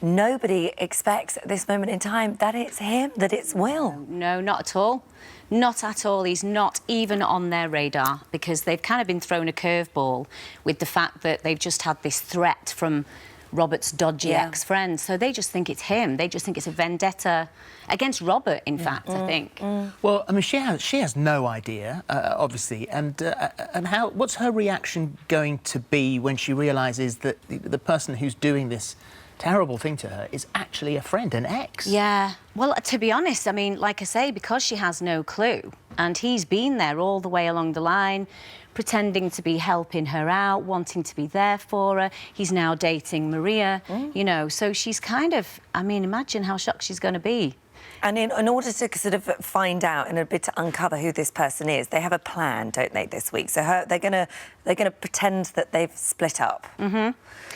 nobody expects at this moment in time that it's him, that it's Will. No, not at all. Not at all. He's not even on their radar, because they've kind of been thrown a curveball with the fact that they've just had this threat from Robert's dodgy ex-friend. So they just think it's him. They just think it's a vendetta against Robert, in fact, I think. Well, I mean, she has no idea, obviously, and what's her reaction going to be when she realises that the person who's doing this terrible thing to her is actually a friend, an ex? Yeah. Well, to be honest, I mean, like I say, because she has no clue, and he's been there all the way along the line, pretending to be helping her out, wanting to be there for her. He's now dating Maria, you know, so she's kind of... I mean, imagine how shocked she's going to be. And in order to sort of find out and a bit to uncover who this person is, they have a plan, don't they, this week? So they're gonna pretend that they've split up.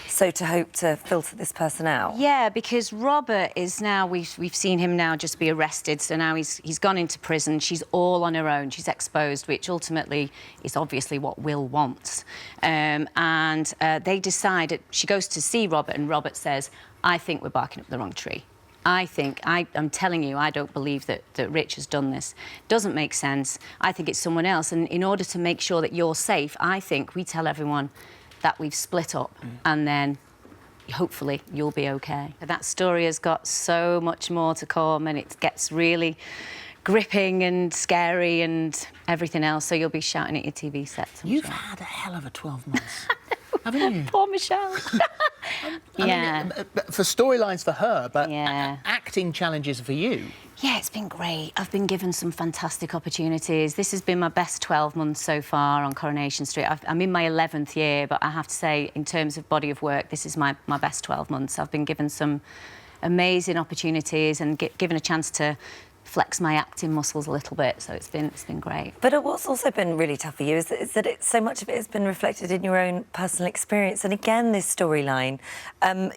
So to hope to filter this person out. Yeah, because Robert is now... We've seen him now just be arrested, so now he's gone into prison. She's all on her own. She's exposed, which ultimately is obviously what Will wants. They decide... She goes to see Robert, and Robert says, I think we're barking up the wrong tree. I'm telling you, I don't believe that Rich has done this. Doesn't make sense. I think it's someone else. And in order to make sure that you're safe, I think we tell everyone that we've split up, and then hopefully you'll be okay. That story has got so much more to come, and it gets really gripping and scary and everything else, so you'll be shouting at your TV sets. You've had a hell of a 12 months. Haven't you? Poor Michelle. I mean, for storylines for her, but acting challenges for you. Yeah, it's been great. I've been given some fantastic opportunities. This has been my best 12 months so far on Coronation Street. I'm in my 11th year, but I have to say, in terms of body of work, this is my best 12 months. I've been given some amazing opportunities and given a chance to flex my acting muscles a little bit, so it's been great. But what's also been really tough for you is that so much of it has been reflected in your own personal experience. And again, this storyline,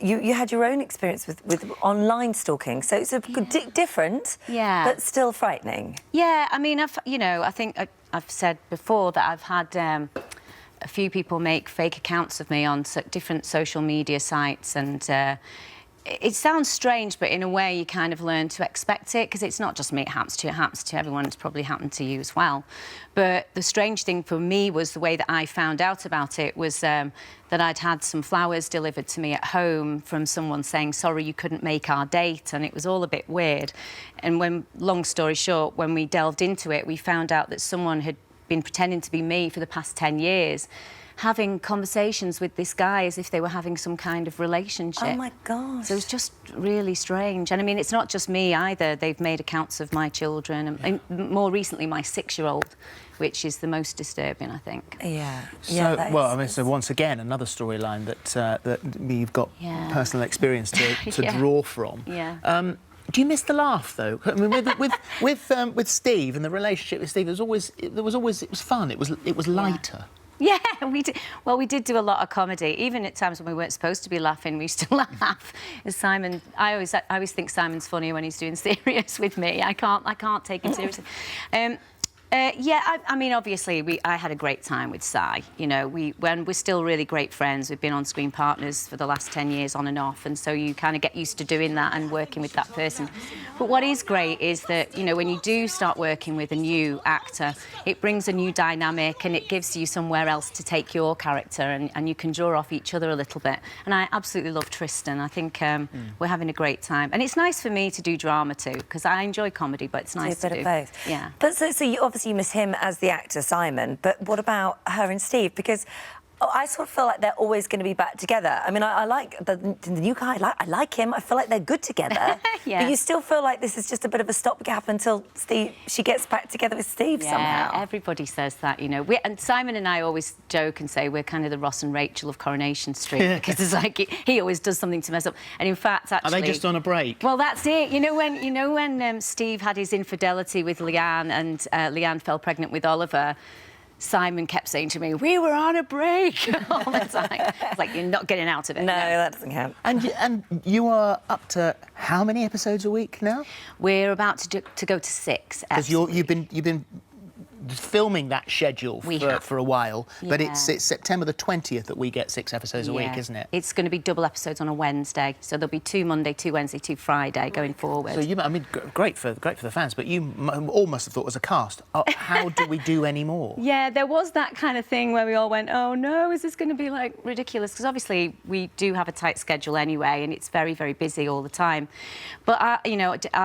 you had your own experience with online stalking, so it's different, but still frightening. Yeah, I mean, I think I've said before that I've had a few people make fake accounts of me on different social media sites, and it sounds strange, but in a way you kind of learn to expect it, because it's not just me, it happens to everyone. It's probably happened to you as well. But the strange thing for me was the way that I found out about it was that I'd had some flowers delivered to me at home from someone saying, sorry, you couldn't make our date, and it was all a bit weird. And long story short, when we delved into it, we found out that someone had been pretending to be me for the past 10 years, having conversations with this guy as if they were having some kind of relationship. Oh, my gosh. So it was just really strange. And, I mean, it's not just me either. They've made accounts of my children, and more recently my 6-year-old, which is the most disturbing, I think. Yeah. So, well, I mean, so once again, another storyline that you've got personal experience to draw from. Yeah. Do you miss the laugh, though? I mean, with Steve and the relationship with Steve, it was fun. It was lighter. Yeah, we did. Well, we did do a lot of comedy, even at times when we weren't supposed to be laughing. We used to laugh. As Simon, I always think Simon's funnier when he's doing serious with me. I can't take him seriously. Yeah, I mean, obviously, I had a great time with Si. You know, we're still really great friends. We've been on-screen partners for the last 10 years on and off, and so you kind of get used to doing that and working with that person. But what is great is that, you know, when you do start working with a new actor, it brings a new dynamic, and it gives you somewhere else to take your character, and you can draw off each other a little bit. And I absolutely love Tristan. I think we're having a great time. And it's nice for me to do drama too, because I enjoy comedy, but it's nice to do. A bit of both. Yeah. But so you obviously you miss him as the actor, Simon, but what about her and Steve? Because I sort of feel like they're always going to be back together. I mean, I like the new guy. I like him. I feel like they're good together. Yeah. But you still feel like this is just a bit of a stopgap until she gets back together with Steve somehow. Yeah, everybody says that, you know. And Simon and I always joke and say we're kind of the Ross and Rachel of Coronation Street, because it's like he always does something to mess up. And in fact, actually, are they just on a break? Well, that's it. You know when Steve had his infidelity with Leanne, and Leanne fell pregnant with Oliver, Simon kept saying to me, we were on a break all the time. It's like, you're not getting out of it. No, that doesn't count. And you are up to how many episodes a week now? We're about to go to 6. Because you've been filming that schedule for a while, but Yeah. it's September the 20th that we get 6 episodes a week, isn't it? It's going to be double episodes on a Wednesday, so there'll be 2 Monday, 2 Wednesday, 2 Friday going forward. So I mean, great for the fans, but you all must have thought as a cast, oh, how do we do any more? Yeah, there was that kind of thing where we all went, oh no, is this going to be like ridiculous? Because obviously we do have a tight schedule anyway, and it's very, very busy all the time. But our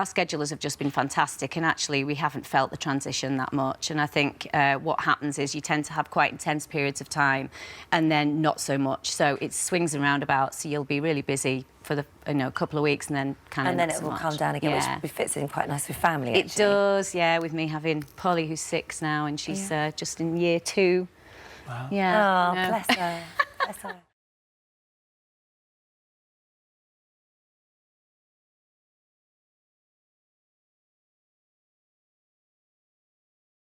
schedulers have just been fantastic, and actually we haven't felt the transition that much. And I think what happens is you tend to have quite intense periods of time, and then not so much. So it swings and roundabouts. So you'll be really busy for the a couple of weeks, and then kind of. And then it will calm down again, which fits in quite nice with family. It actually. does, yeah. With me having Polly, who's 6 now, and she's just in year 2. Wow. Yeah. Oh, bless her. Bless her.